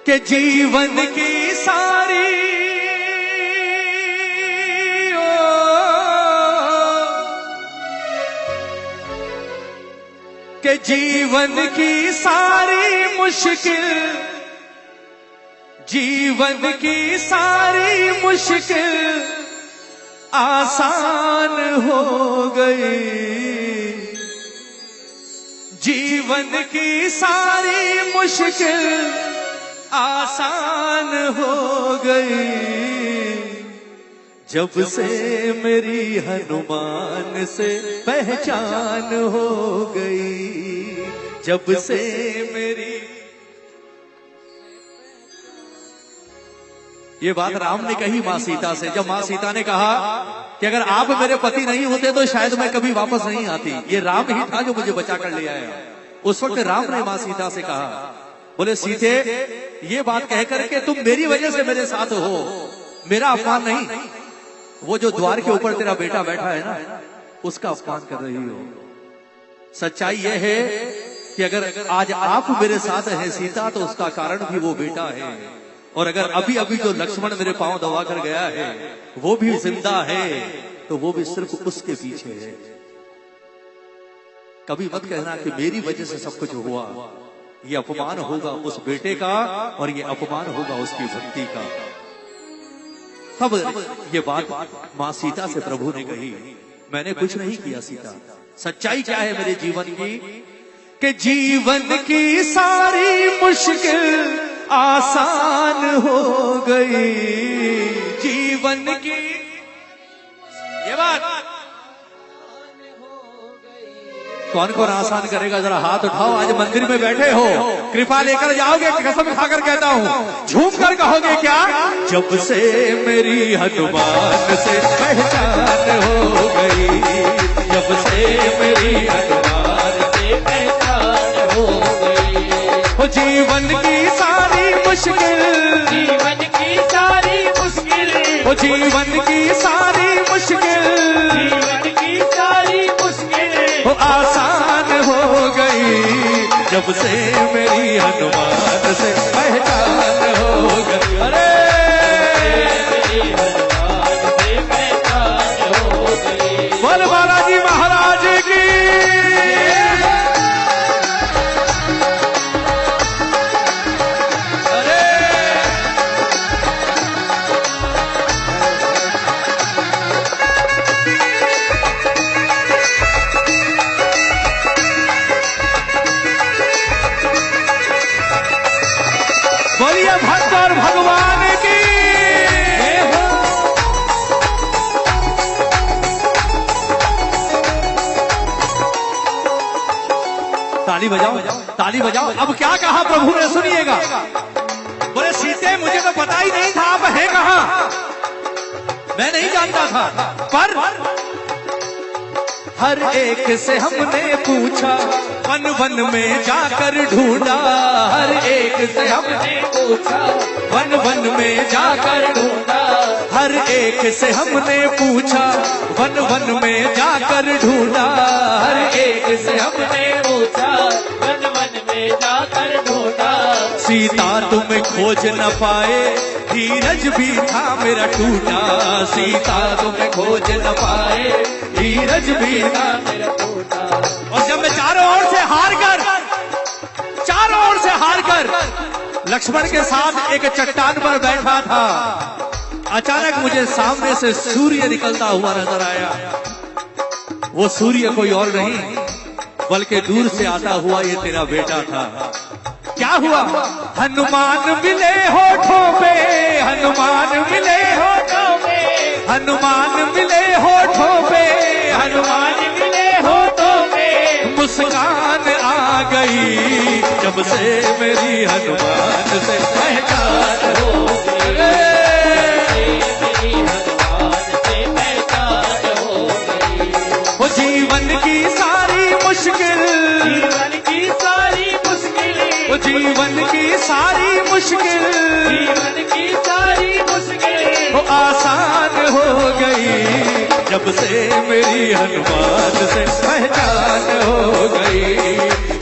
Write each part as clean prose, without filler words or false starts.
के जीवन की सारी के जीवन की सारी मुश्किल, जीवन की सारी मुश्किल आसान हो गई। जीवन की सारी मुश्किल आसान हो गई। जब से मेरी हनुमान से पहचान हो गई। जब से मेरी, ये बात राम ने कही मां सीता से। जब मां सीता ने कहा कि अगर आप मेरे पति नहीं होते तो शायद मैं कभी वापस नहीं आती, ये राम ही था जो मुझे बचा कर ले आया। उस वक्त राम ने मां सीता से कहा, बोले सीते, ये बात कहकर के तुम मेरी वजह से मेरे साथ हो, मेरा अपमान नहीं, वो जो द्वार के ऊपर तेरा बेटा बैठा है ना, उसका अपमान कर रही हो। सच्चाई यह है कि अगर आज आप मेरे साथ हैं सीता, तो उसका कारण भी वो बेटा है। और अगर अभी अभी जो लक्ष्मण मेरे पांव दबा कर गया है वो भी जिंदा है, तो वो भी सिर्फ उसके पीछे है। कभी मत कहना कि मेरी वजह से सब कुछ हुआ। ये अपमान होगा उस बेटे का, और ये अपमान होगा उसकी भक्ति का। तब ये बात मां सीता से प्रभु ने कही, मैंने कुछ नहीं किया सीता। सच्चाई क्या है मेरे जीवन की, कि जीवन की सारी मुश्किल आसान हो गई। जीवन की, ये बात कौन कौन आसान करेगा, जरा हाथ उठाओ। आज मंदिर में बैठे हो, कृपा लेकर जाओगे, कसम खाकर कहता हूं, झूम कर कहोगे क्या, जब से मेरी हनुमान से पहचान हो गई। जब से मेरी हनुमान से पहचान हो गई। हो जीवन की सारी मुश्किल, जीवन की सारी मुश्किल, हो जीवन की सारी मुश्किल, जीवन की सारी मुश्किल हो आसान हो गई। जब से मेरी हनुमान से पहचान हो गई। अरे मेरी हनुमान से पहचान हो गई। बोल बालाजी महाराज की। बोलिए भक्त और भगवान की। ताली बजाओ, ताली बजाओ। अब क्या कहा प्रभु ने, सुनिएगा। बोले सीते, मुझे तो पता ही नहीं था आप हैं कहां, मैं नहीं जानता था, पर हर एक से हमने पूछा, वन वन में जाकर ढूंढा। हर एक से हमने पूछा, वन वन में जाकर ढूंढा। हर एक से हमने पूछा, वन वन में जाकर ढूंढा। हर एक से हमने पूछा, वन वन में जाकर ढूंढा। सीता तुम्हें खोज न पाए, धीरज भी था मेरा टूटा। सीता तुम्हें खोज न पाए, धीरज भी था मेरा टूटा। और जब मैं चारों ओर से हार कर लक्ष्मण के साथ एक चट्टान पर बैठा था, अचानक मुझे सामने से सूर्य निकलता हुआ नजर आया। वो सूर्य कोई और नहीं बल्कि दूर से आता हुआ ये तेरा बेटा था। क्या हुआ, हनुमान मिले होठों पे, हनुमान मिले होठों पे, हनुमान मिले होठों पे, हनुमान मिले होठों पे, मुस्कान आ गई। जब से मेरी हनुमान से पहचान हो गई। वो जीवन की सारी मुश्किल, जीवन की सारी मुश्किल, वो जीवन की सारी मुश्किल, जीवन की सारी मुश्किल वो आसान हो गई। जब से मेरी हनुमान से पहचान हो गई।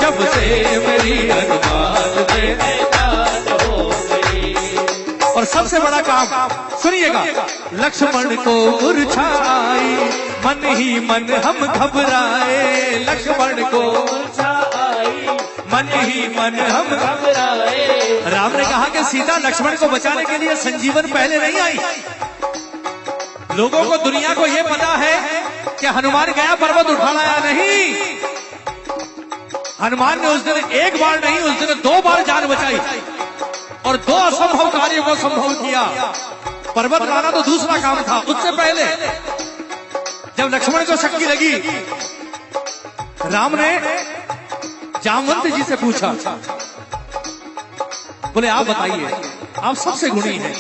जब से मेरी हनुमान से पहचान हो गई। सबसे बड़ा काम सुनिएगा, लक्ष्मण को मूर्छा आई, मन ही मन हम घबराए, लक्ष्मण को मूर्छा आई, मन ही मन हम घबराए। राम ने कहा कि सीता लक्ष्मण को बचाने के लिए संजीवन पहले नहीं आई। लोगों को, दुनिया को यह पता है कि हनुमान गया पर्वत उठा लाया, नहीं, हनुमान ने उस दिन एक बार नहीं, उस दिन 2 बार जान बचाई और 2 असंभव कार्यों को संभव किया। पर्वत लाना तो दूसरा काम था, उससे पहले जब लक्ष्मण को शक्ति लगी, राम ने जामवंत जी से पूछा, बोले आप बताइए, आप सबसे गुणी हैं,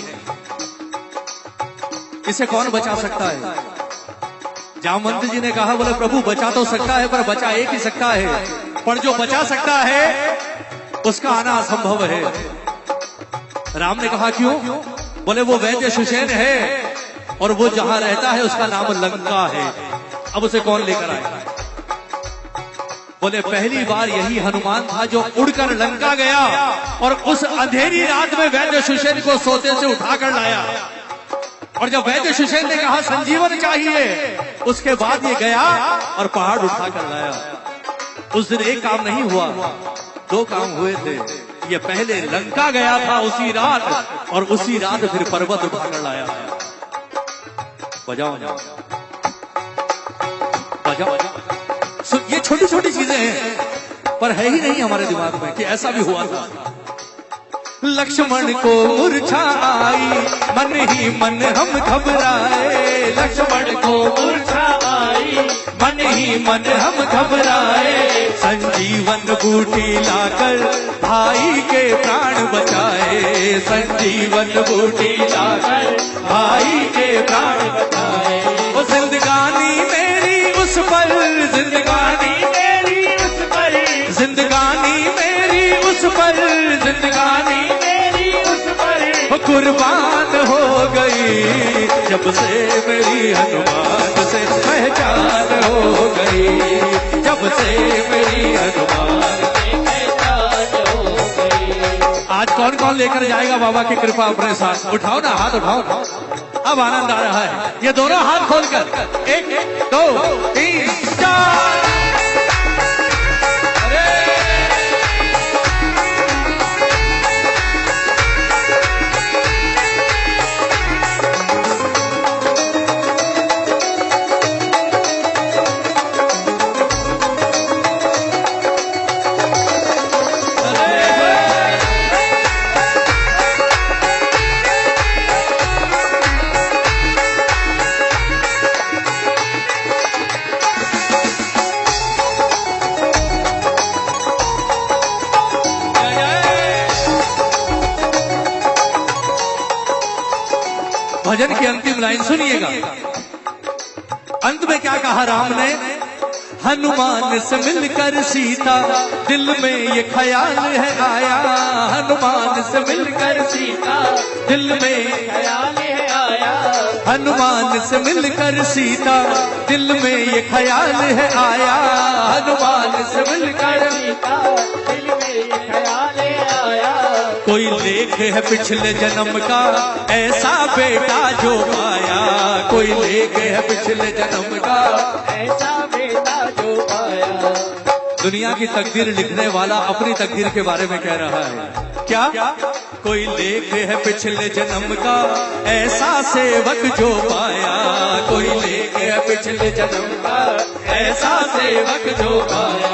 इसे कौन बचा सकता है? जामवंत जी ने कहा, बोले प्रभु बचा तो सकता है, पर बचा एक ही सकता है, पर जो बचा सकता है उसका आना असंभव है। राम ने कहा क्यों? बोले वो वैद्य सुषेण है और वो जहां रहता है उसका नाम लंका है, अब उसे कौन लेकर आएगा? बोले पहली बार यही हनुमान था जो उड़कर लंका गया और उस अंधेरी रात में वैद्य सुषेण को सोते से उठाकर लाया, और जब वैद्य सुषेण ने कहा संजीवन चाहिए, उसके बाद ये गया और पहाड़ उठाकर लाया। उस दिन एक काम नहीं हुआ, 2 काम हुए थे। ये पहले लंका गया था उसी रात, और उसी रात फिर पर्वत उठाकर लाया। बजाओ बजाओ, ये छोटी छोटी चीजें हैं, पर है ही नहीं हमारे दिमाग में कि ऐसा भी हुआ था। लक्ष्मण को मूर्छा आई, मन ही मन हम घबराए, लक्ष्मण को मूर्छा आई, मन ही मन हम घबराए, संजीवन बूटी लाकर भाई के प्राण बचाए, संजीवन बूटी लाकर भाई के प्राण बचाए। वो जिंदगानी मेरी उस पर, जिंदगानी मेरी उस पर, जिंदगानी मेरी उस पर, जिंदगानी मेरी उस पर कुर्बान हो गई, जब से मेरी हनुमान से पहचान हो गई, जब से मेरी हनुमान से पहचान हो गई। आज कौन कौन लेकर जाएगा बाबा की कृपा अपने साथ? उठाओ ना हाथ, उठाओ, अब आनंद आ रहा है। ये दोनों हाथ खोलकर 1 2 3 4। भजन की अंतिम लाइन सुनिएगा, अंत में क्या कहा राम ने? हनुमान से मिलकर सीता दिल में ये ख्याल है आया, हनुमान से मिलकर सीता दिल में ख्याल है आया, हनुमान से मिलकर सीता दिल में ये ख्याल है आया, हनुमान से मिलकर सीता दिल में ये ख्याल है आया। कोई लेख है पिछले जन्म का ऐसा बेटा जो पाया, कोई लेख है पिछले जन्म का ऐसा बेटा जो पाया। दुनिया की तकदीर लिखने वाला अपनी तकदीर के बारे में कह रहा है, क्या? कोई लेख है पिछले जन्म का ऐसा सेवक जो पाया, कोई लेख है पिछले जन्म का ऐसा सेवक जो पाया।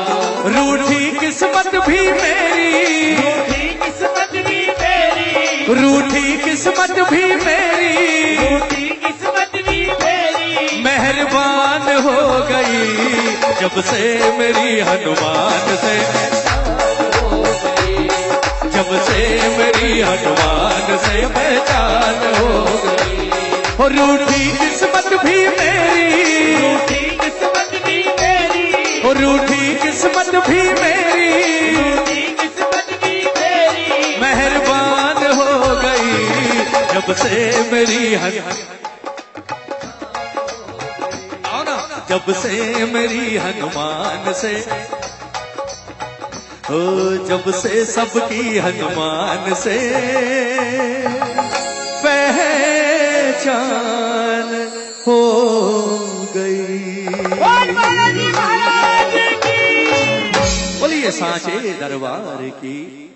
रूठी किस्मत भी मेरी, रूठी किस्मत भी मेरी, रूठी किस्मत भी मेरी, रूठी किस्मत भी मेरी, मेहरबान हो गई जब से मेरी हनुमान से, जब से मेरी हनुमान से पहचान हो गई। और रूठी किस्मत भी मेरी, रूठी किस्मत भी मेरी, और रूठी किस्मत भी मेरी, रूठी किस्मत भी मेरी, मेहरबान हो गई जब से मेरी जब से मेरी हनुमान से, ओ जब से सबकी हनुमान से पहचान हो गई। बोलिए सांचे दरबार की।